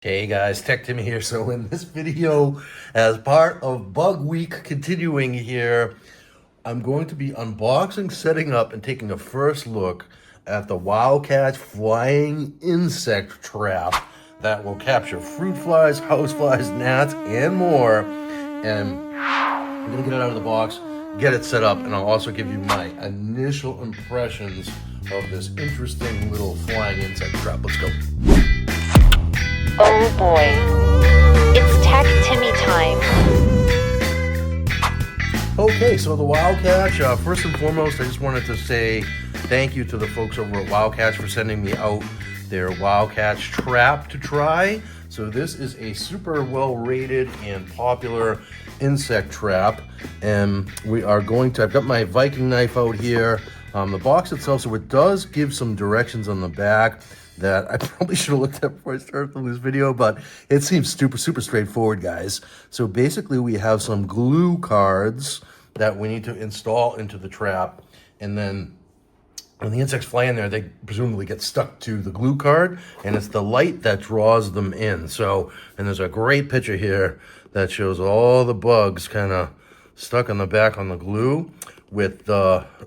Hey guys, Tech Tim here. So in this video, as part of Bug Week continuing here, I'm going to be unboxing, setting up, and taking a first look at the WOWCATCH flying insect trap that will capture fruit flies, house flies, gnats, and more. And I'm gonna get it out of the box, get it set up, and I'll also give you my initial impressions of this interesting little flying insect trap. Let's go. Oh boy, it's Tech Timmy time. Okay, so the WOWCATCH, first and foremost, I just wanted to say thank you to the folks over at WOWCATCH for sending me out their WOWCATCH trap to try. So this is a super well rated and popular insect trap, and we are going to, I've got my Viking knife out here. The box itself, so it does give some directions on the back that I probably should have looked at before I started this video, but it seems super straightforward, guys. So basically we have some glue cards that we need to install into the trap, and then when the insects fly in there, they presumably get stuck to the glue card, and it's the light that draws them in. So, and there's a great picture here that shows all the bugs kind of stuck on the back on the glue with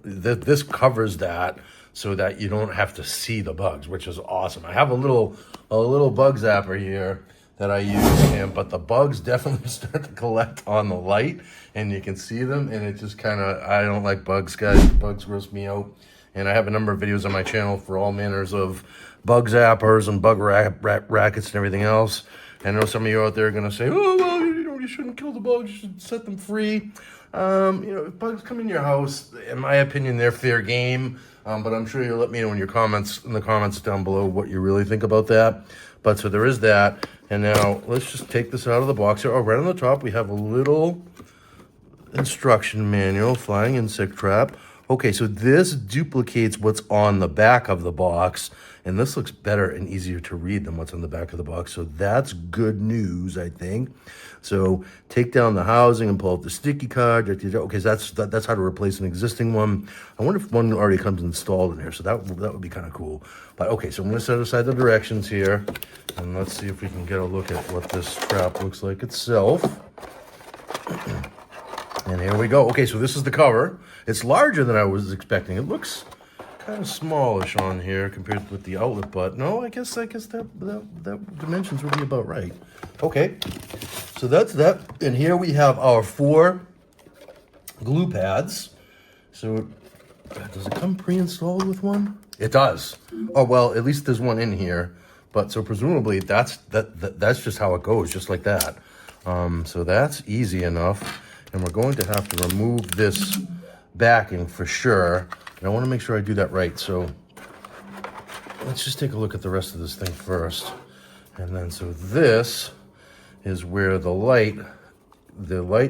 this covers that so that you don't have to see the bugs, which is awesome. I have a little bug zapper here that I use, but the bugs definitely start to collect on the light, and you can see them, and it just kind of, I don't like bugs, guys. Bugs gross me out, and I have a number of videos on my channel for all manners of bug zappers and bug rackets and everything else. I know some of you out there are going to say, oh, well, you shouldn't kill the bugs, you should set them free. If bugs come in your house, in my opinion, they're fair game. But I'm sure you'll let me know in the comments down below what you really think about that. But so there is that. And now let's just take this out of the box here. Oh, right on the top, we have a little instruction manual, flying insect trap. Okay, so this duplicates what's on the back of the box, and this looks better and easier to read than what's on the back of the box. So that's good news, I think. So take down the housing and pull out the sticky card. Okay, so that's how to replace an existing one. I wonder if one already comes installed in here, so that would be kind of cool. But okay, so I'm going to set aside the directions here, and let's see if we can get a look at what this trap looks like itself. And here we go. Okay, so this is the cover. It's larger than I was expecting. It looks kind of smallish on here compared with the outlet, but no, I guess that dimensions would be about right. Okay, so that's that. And here we have our 4 glue pads. So does it come pre-installed with one? It does. Oh, well, at least there's one in here. But so presumably that's just how it goes, just like that. So that's easy enough. And we're going to have to remove this backing for sure. And I want to make sure I do that right. So let's just take a look at the rest of this thing first. And then, so this is where the light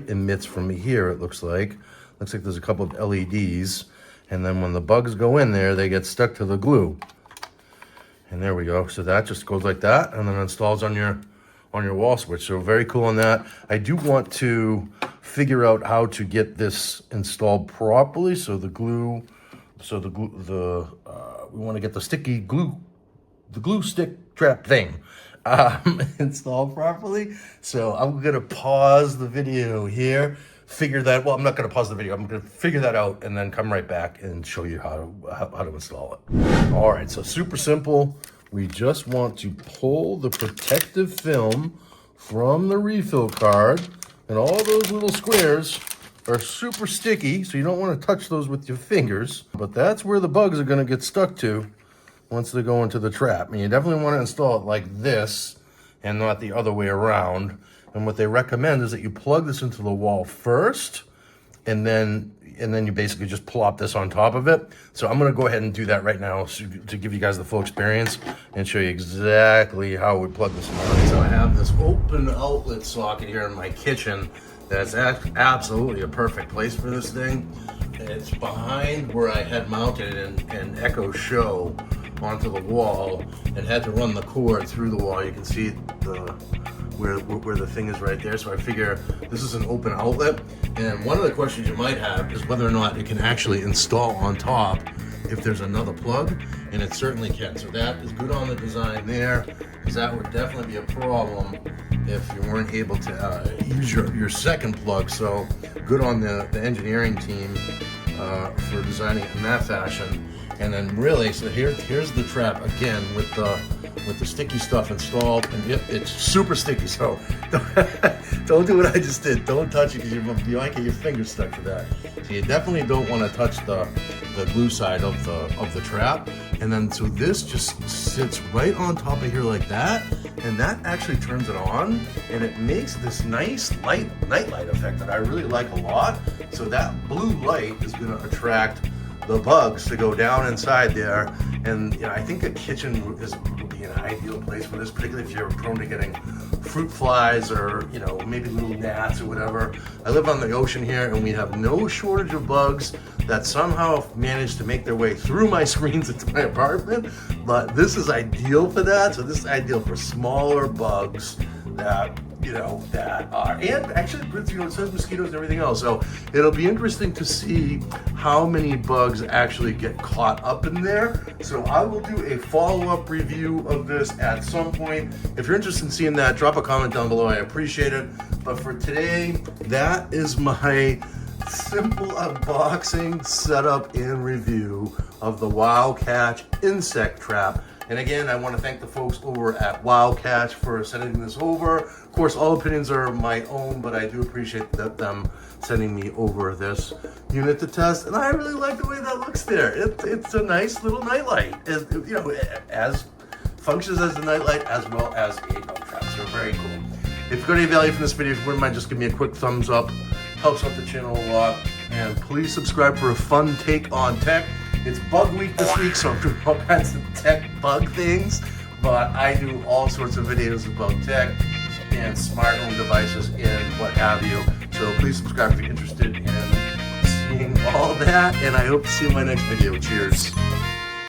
emits from here, it looks like. Looks like there's a couple of LEDs. And then when the bugs go in there, they get stuck to the glue. And there we go. So that just goes like that, and then installs on your wall switch. So very cool on that. I do want to figure out how to get this installed properly. So we want to get the sticky glue, the glue stick trap thing installed properly. So I'm going to pause the video here, well, I'm not going to pause the video. I'm going to figure that out and then come right back and show you how to install it. All right, so super simple. We just want to pull the protective film from the refill card, and all those little squares are super sticky, so you don't want to touch those with your fingers, but that's where the bugs are going to get stuck to once they go into the trap. And you definitely want to install it like this and not the other way around. And what they recommend is that you plug this into the wall first, and then you basically just plop this on top of it. So I'm gonna go ahead and do that right now to give you guys the full experience and show you exactly how we plug this in. So I have this open outlet socket here in my kitchen that's absolutely a perfect place for this thing. It's behind where I had mounted an Echo Show onto the wall and had to run the cord through the wall. You can see where the thing is right there. So I figure this is an open outlet. And one of the questions you might have is whether or not it can actually install on top if there's another plug, and it certainly can. So that is good on the design there, because that would definitely be a problem if you weren't able to use your second plug. So good on the engineering team for designing it in that fashion. And then really, so here's the trap again with the sticky stuff installed, and it's super sticky. So don't do what I just did. Don't touch it, because you might get your fingers stuck to that. So you definitely don't want to touch the glue side of the trap. And then so this just sits right on top of here like that, and that actually turns it on, and it makes this nice light nightlight effect that I really like a lot. So that blue light is going to attract the bugs to go down inside there. And I think a kitchen would be an ideal place for this, particularly if you're prone to getting fruit flies or maybe little gnats or whatever. I live on the ocean here, and we have no shortage of bugs that somehow manage to make their way through my screens into my apartment. But this is ideal for that. So this is ideal for smaller bugs that that are, and actually, it says mosquitoes and everything else. So it'll be interesting to see how many bugs actually get caught up in there. So I will do a follow-up review of this at some point. If you're interested in seeing that, drop a comment down below. I appreciate it. But for today, that is my simple unboxing, setup, and review of the WOWCATCH insect trap. And again, I want to thank the folks over at WOWCATCH for sending this over. Of course, all opinions are my own, but I do appreciate them sending me over this unit to test. And I really like the way that looks there. It's a nice little nightlight. As functions as a nightlight as well as a bug trap. So very cool. If you got any value from this video, if you wouldn't mind, just give me a quick thumbs up. Helps out the channel a lot. And please subscribe for a fun take on tech. It's bug week this week, so I'm doing all kinds of tech bug things, but I do all sorts of videos about tech and smart home devices and what have you. So please subscribe if you're interested in seeing all that, and I hope to see you in my next video. Cheers.